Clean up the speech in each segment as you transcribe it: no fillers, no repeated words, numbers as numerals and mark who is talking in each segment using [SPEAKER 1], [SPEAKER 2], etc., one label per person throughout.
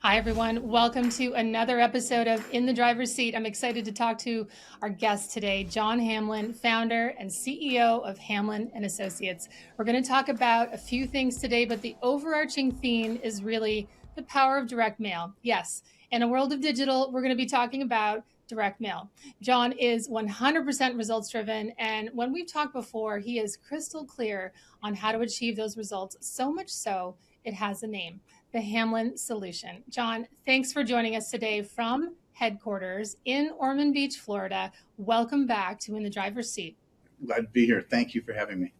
[SPEAKER 1] Hi, everyone. Welcome to another episode of In the Driver's Seat. I'm excited to talk to our guest today, John Hamlin, founder and CEO of Hamlin Associates. We're going to talk about a few things today, but the overarching theme is really the power of direct mail. Yes, in a world of digital, we're going to be talking about direct mail. John is 100% results driven. And when we've talked before, he is crystal clear on how to achieve those results, so much so it has a name, the Hamlin Solution. John, thanks for joining us today from headquarters in Ormond Beach, Florida. Welcome back to In the Driver's Seat.
[SPEAKER 2] Glad to be here. Thank you for having me.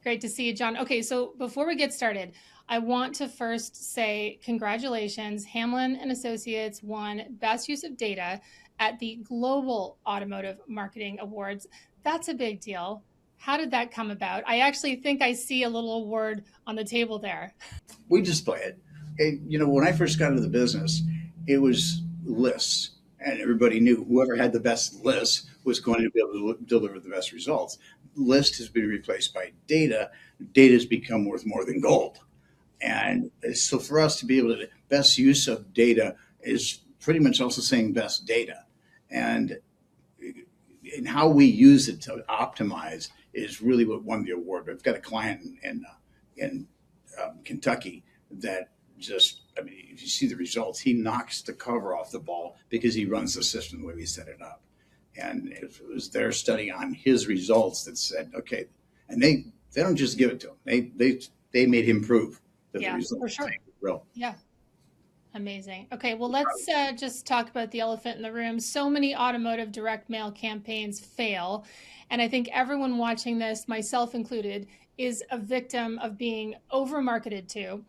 [SPEAKER 1] Great to see you, John. Okay, so before we get started, I want to first say congratulations. Hamlin Associates won Best Use of Data at the Global Automotive Marketing Awards. That's a big deal. How did that come about? I actually think I see a little award on the table there.
[SPEAKER 2] We display it. When I first got into the business, it was lists, and everybody knew whoever had the best list was going to be able to deliver the best results. List has been replaced by data. Data has become worth more than gold. And so for us to be able to, best use of data is pretty much also saying best data. And how we use it to optimize is really what won the award. I've got a client in Kentucky that just, I mean, if you see the results, he knocks the cover off the ball because he runs the system the way we set it up. And it was their study on his results that said, okay, and they don't just give it to him. They made him prove that the
[SPEAKER 1] Yeah, for
[SPEAKER 2] results
[SPEAKER 1] sure.
[SPEAKER 2] are real.
[SPEAKER 1] Yeah. Amazing. Okay, well, let's just talk about the elephant in the room. So many automotive direct mail campaigns fail. And I think everyone watching this, myself included, is a victim of being over marketed to.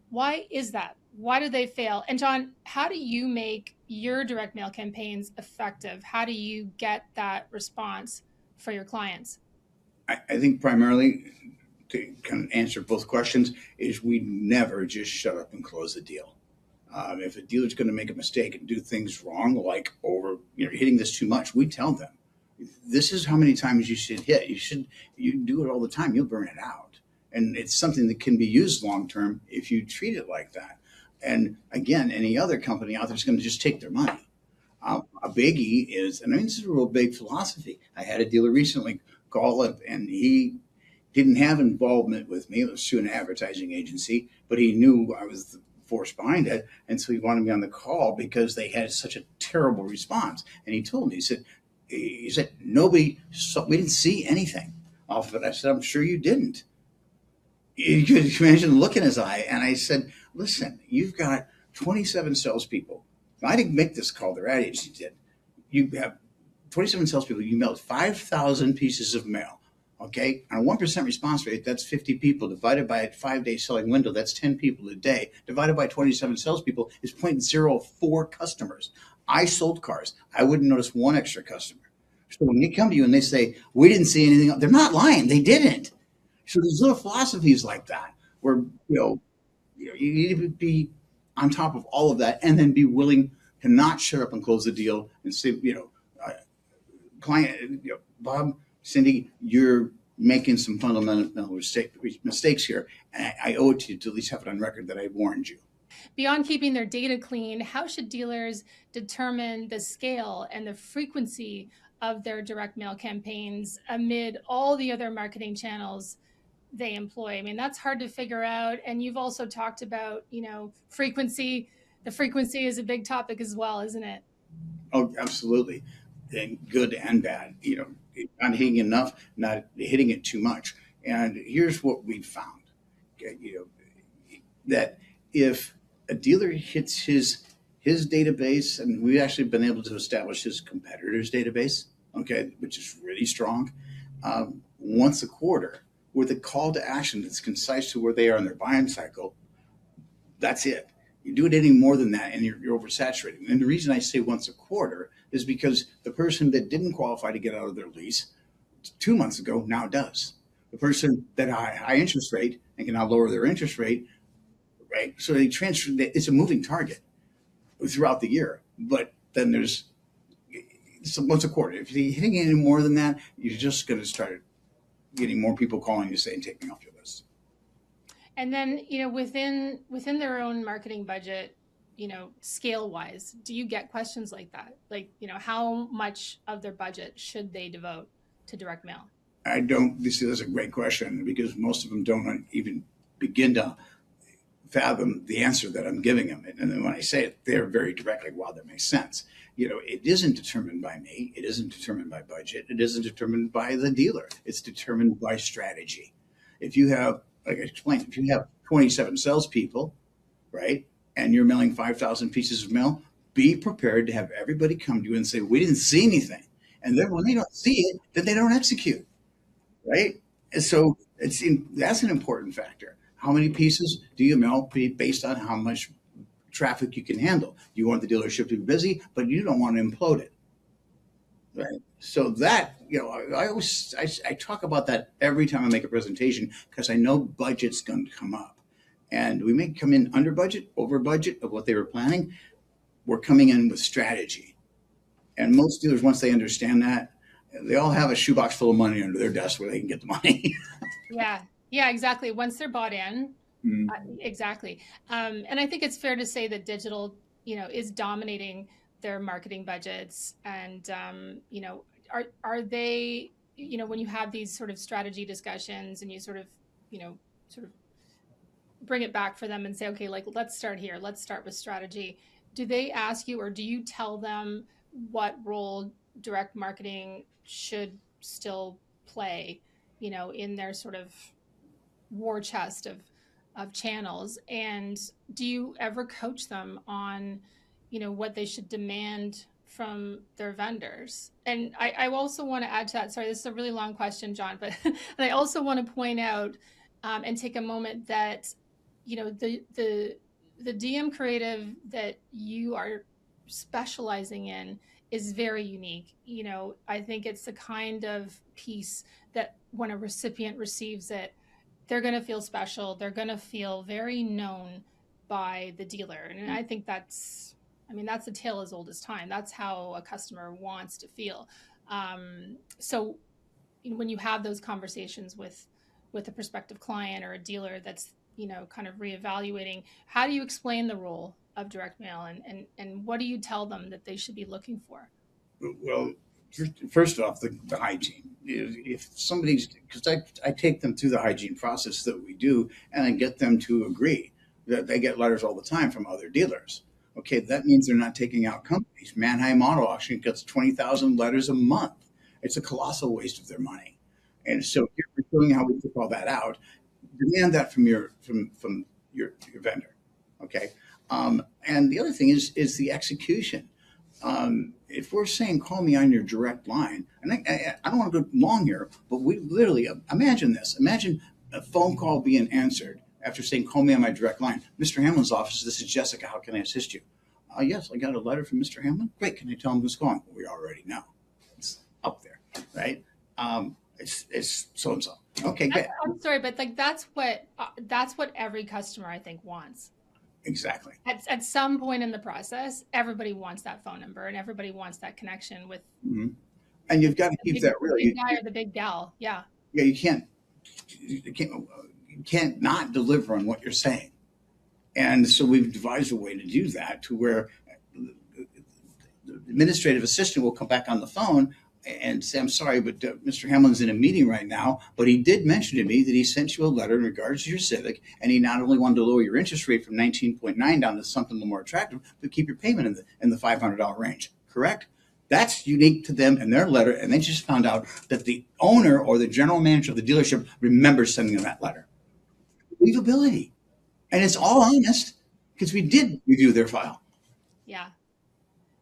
[SPEAKER 1] Why is that? Why do they fail? And John, how do you make your direct mail campaigns effective? How do you get that response for your clients?
[SPEAKER 2] I think primarily to kind of answer both questions is we never just shut up and close the deal. If a dealer's going to make a mistake and do things wrong, like hitting this too much, we tell them this is how many times you should hit. You do it all the time. You'll burn it out, and it's something that can be used long term if you treat it like that. And again, any other company out there is going to just take their money. A biggie is, and I mean, this is a real big philosophy. I had a dealer recently call up, and he didn't have involvement with me. It was through an advertising agency, but he knew I was the force behind it. And so he wanted me on the call because they had such a terrible response. And he told me, he said, nobody saw, we didn't see anything off of it. I said, I'm sure you didn't. You could imagine the look in his eye. And I said, listen, you've got 27 salespeople. I didn't make this call, their ad agency did. You have 27 salespeople. You mailed 5,000 pieces of mail. Okay, on a 1% response rate, that's 50 people divided by a 5-day selling window. That's 10 people a day divided by 27 salespeople is 0.04 customers. I sold cars. I wouldn't notice one extra customer. So when they come to you and they say, we didn't see anything, they're not lying. They didn't. So there's little philosophies like that where, you need to be on top of all of that and then be willing to not shut up and close the deal and say, client, Bob, Cindy, you're making some fundamental mistakes here. And I owe it to you to at least have it on record that I warned you.
[SPEAKER 1] Beyond keeping their data clean, how should dealers determine the scale and the frequency of their direct mail campaigns amid all the other marketing channels they employ? I mean, that's hard to figure out. And you've also talked about, frequency. The frequency is a big topic as well, isn't it?
[SPEAKER 2] Oh, absolutely. And good and bad, not hitting enough, not hitting it too much. And here's what we found, okay, that if a dealer hits his database, and we've actually been able to establish his competitor's database, okay, which is really strong, once a quarter with a call to action that's concise to where they are in their buying cycle, that's it. You do it any more than that, and you're oversaturated. And the reason I say once a quarter is because the person that didn't qualify to get out of their lease 2 months ago now does. The person that had a high interest rate and can now lower their interest rate, right? So they transfer. It's a moving target throughout the year, but then there's once a quarter. If you're hitting any more than that, you're just going to start getting more people calling you saying, "Take me off your list."
[SPEAKER 1] And then, within their own marketing budget, scale wise, do you get questions like that? Like, how much of their budget should they devote to direct mail?
[SPEAKER 2] I don't. This is a great question because most of them don't even begin to fathom the answer that I'm giving them. And then when I say it, they're very directly, wow, that makes sense. It isn't determined by me. It isn't determined by budget. It isn't determined by the dealer. It's determined by strategy. If you have, like I explained, if you have 27 salespeople, right, and you're mailing 5,000 pieces of mail, be prepared to have everybody come to you and say, we didn't see anything. And then when they don't see it, then they don't execute, right? And so that's an important factor. How many pieces do you mail based on how much traffic you can handle? You want the dealership to be busy, but you don't want to implode it, right? So that, I talk about that every time I make a presentation because I know budget's going to come up. And we may come in under budget, over budget of what they were planning. We're coming in with strategy. And most dealers, once they understand that, they all have a shoebox full of money under their desk where they can get the money.
[SPEAKER 1] Yeah, exactly. Once they're bought in,
[SPEAKER 2] Mm.
[SPEAKER 1] exactly. And I think it's fair to say that digital, is dominating their marketing budgets. And, are they, when you have these sort of strategy discussions and you sort of bring it back for them and say, okay, like, let's start here. Let's start with strategy. Do they ask you, or do you tell them what role direct marketing should still play, in their sort of war chest of channels? And do you ever coach them on, what they should demand from their vendors? And I also want to add to that, sorry, this is a really long question, John, but and I also want to point out and take a moment that, the DM creative that you are specializing in is very unique. I think it's the kind of piece that when a recipient receives it, they're going to feel special. They're going to feel very known by the dealer. And I think that's a tale as old as time. That's how a customer wants to feel. So when you have those conversations with a prospective client or a dealer that's, kind of reevaluating, how do you explain the role of direct mail, and what do you tell them that they should be looking for?
[SPEAKER 2] Well, first off, the hygiene. If somebody's, because I take them through the hygiene process that we do, and I get them to agree that they get letters all the time from other dealers. Okay, that means they're not taking out companies. Manheim Auto Auction gets 20,000 letters a month. It's a colossal waste of their money. And so here we're showing how we took all that out. Demand that from your vendor. Okay, and the other thing is the execution. If we're saying call me on your direct line, and I don't want to go long here, but we literally imagine this. Imagine a phone call being answered after saying call me on my direct line. Mr. Hamlin's office. This is Jessica. How can I assist you? Yes, I got a letter from Mr. Hamlin. Great. Can you tell him who's calling? We already know. It's up there, right? It's so and so. Okay, good.
[SPEAKER 1] I'm sorry, but like that's what every customer I think wants.
[SPEAKER 2] Exactly.
[SPEAKER 1] At some point in the process, everybody wants that phone number and everybody wants that connection with.
[SPEAKER 2] Mm-hmm. And you've got to keep that real.
[SPEAKER 1] The big guy or the big gal. Yeah.
[SPEAKER 2] Yeah, you can't not deliver on what you're saying. And so we've devised a way to do that to where the administrative assistant will come back on the phone and say, I'm sorry, but Mr. Hamlin's in a meeting right now, but he did mention to me that he sent you a letter in regards to your Civic, and he not only wanted to lower your interest rate from 19.9 down to something a little more attractive, but keep your payment in the $500 range, correct? That's unique to them and their letter, and they just found out that the owner or the general manager of the dealership remembers sending them that letter. Believability. And it's all honest because we did review their file.
[SPEAKER 1] Yeah.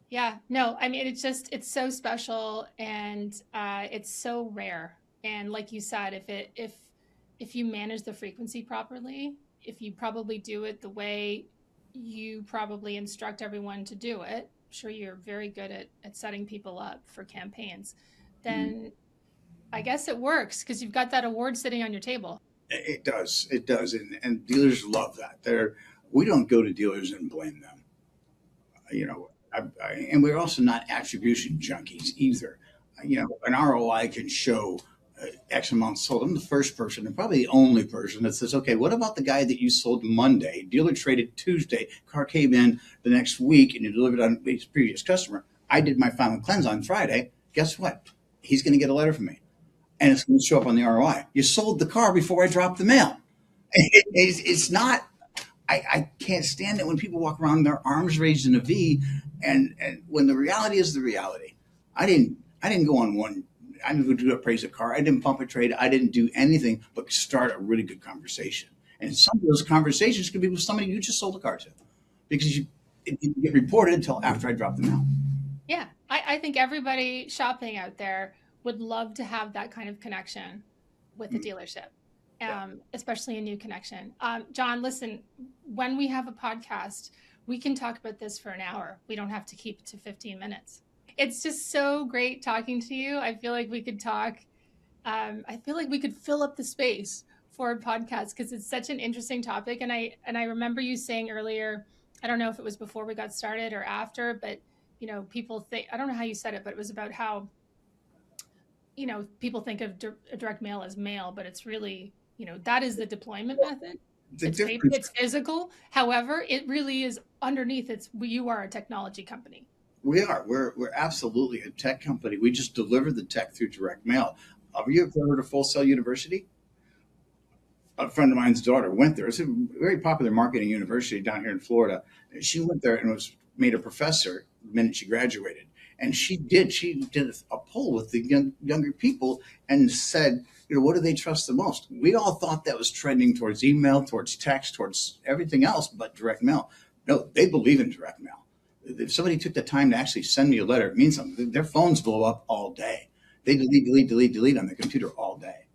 [SPEAKER 1] Yeah, no, I mean, it's so special, and it's so rare. And like you said, if you manage the frequency properly, if you probably do it the way you probably instruct everyone to do it, I'm sure you're very good at setting people up for campaigns, then I guess it works because you've got that award sitting on your table.
[SPEAKER 2] It does. It does. And dealers love that. We don't go to dealers and blame them. And we're also not attribution junkies either. An ROI can show X amount sold. I'm the first person and probably the only person that says, okay, what about the guy that you sold Monday? Dealer traded Tuesday, car came in the next week and you delivered on his previous customer. I did my final cleanse on Friday. Guess what? He's going to get a letter from me and it's going to show up on the ROI. You sold the car before I dropped the mail. It's not, I can't stand it when people walk around with their arms raised in a V and when the reality is the reality. I didn't go on one. I didn't do appraise a car. I didn't pump a trade. I didn't do anything but start a really good conversation. And some of those conversations could be with somebody you just sold a car to, because it didn't get reported until after I dropped them out.
[SPEAKER 1] Yeah, I think everybody shopping out there would love to have that kind of connection with a dealership, especially a new connection. John, listen, when we have a podcast, we can talk about this for an hour. We don't have to keep it to 15 minutes. It's just so great talking to you. I feel like we could talk. I feel like we could fill up the space for a podcast because it's such an interesting topic. And I remember you saying earlier, I don't know if it was before we got started or after, but people think, I don't know how you said it, but it was about how people think of direct mail as mail, but it's really that is the deployment method. It's physical. However, it really is underneath. You are a technology company.
[SPEAKER 2] We are. We're absolutely a tech company. We just deliver the tech through direct mail. Have you ever heard of Full Sail University? A friend of mine's daughter went there. It's a very popular marketing university down here in Florida. She went there and was made a professor the minute she graduated. And she did a poll with the younger people and said, what do they trust the most? We all thought that was trending towards email, towards text, towards everything else but direct mail. No, they believe in direct mail. If somebody took the time to actually send me a letter, it means something. Their phones blow up all day. They delete on their computer all day.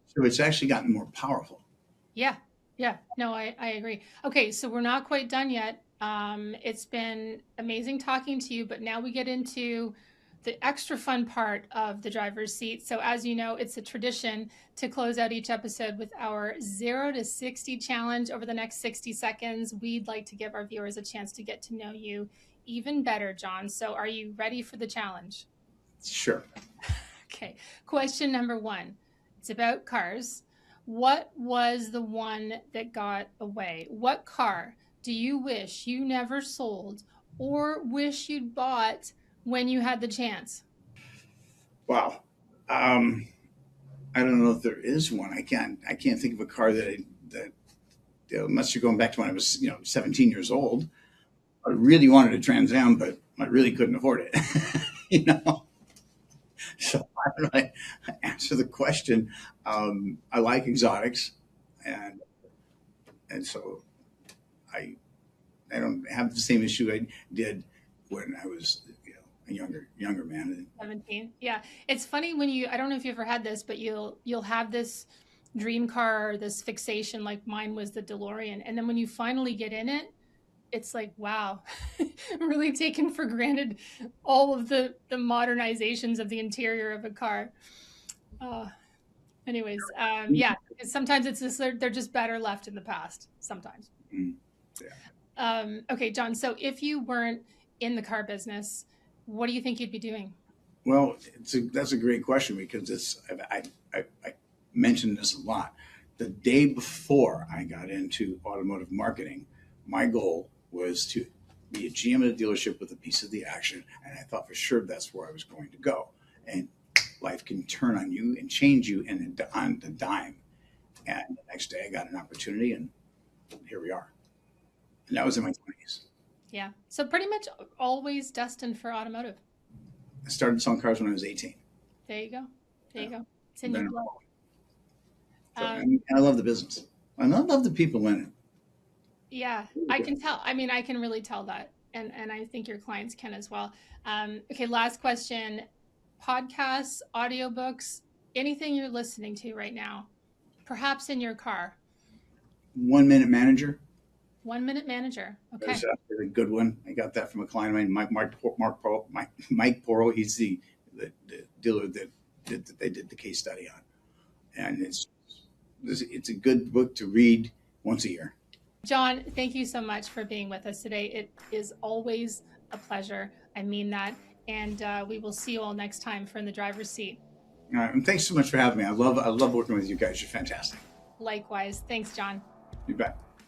[SPEAKER 2] So it's actually gotten more powerful.
[SPEAKER 1] Yeah. No, I agree. Okay, so we're not quite done yet. It's been amazing talking to you, but now we get into the extra fun part of the driver's seat. So as you know, it's a tradition to close out each episode with our 0 to 60 challenge. Over the next 60 seconds, we'd like to give our viewers a chance to get to know you even better, John. So are you ready for the challenge?
[SPEAKER 2] Sure.
[SPEAKER 1] Okay. Question number 1. It's about cars. What was the one that got away? What car do you wish you never sold or wish you'd bought when you had the chance?
[SPEAKER 2] Wow. I don't know if there is one. I can't think of a car that unless you're going back to when I was 17 years old. I really wanted a Trans Am, but I really couldn't afford it. So I don't really answer the question. I like exotics, and so I don't have the same issue I did when I was a younger man.
[SPEAKER 1] 17. Yeah. It's funny when I don't know if you ever had this, but you'll have this dream car or this fixation, like mine was the DeLorean. And then when you finally get in it, it's like, wow, really taken for granted all of the modernizations of the interior of a car. Anyways, yeah, sometimes it's just they're just better left in the past sometimes.
[SPEAKER 2] Yeah.
[SPEAKER 1] Okay, John, so if you weren't in the car business, what do you think you'd be doing?
[SPEAKER 2] Well, that's a great question because I mentioned this a lot. The day before I got into automotive marketing, my goal was to be a GM at a dealership with a piece of the action, and I thought for sure that's where I was going to go. And life can turn on you and change you on the dime. And the next day I got an opportunity, and here we are. And that was in my 20s.
[SPEAKER 1] Yeah. So pretty much always destined for automotive.
[SPEAKER 2] I started selling cars when I was 18.
[SPEAKER 1] There you go. It's in your blood.
[SPEAKER 2] So, and I love the business. And I love the people in it.
[SPEAKER 1] Yeah, I can tell. I mean, I can really tell that. And I think your clients can as well. Okay, last question. Podcasts, audiobooks, anything you're listening to right now, perhaps in your car.
[SPEAKER 2] 1 Minute Manager.
[SPEAKER 1] 1 Minute Manager. Okay.
[SPEAKER 2] That's a really good one. I got that from a client of mine, Mike Poro. He's the dealer that they did the case study on. And it's a good book to read once a year.
[SPEAKER 1] John, thank you so much for being with us today. It is always a pleasure. I mean that. And we will see you all next time for In the Driver's Seat.
[SPEAKER 2] And thanks so much for having me. I love working with you guys. You're fantastic.
[SPEAKER 1] Likewise. Thanks, John.
[SPEAKER 2] You bet.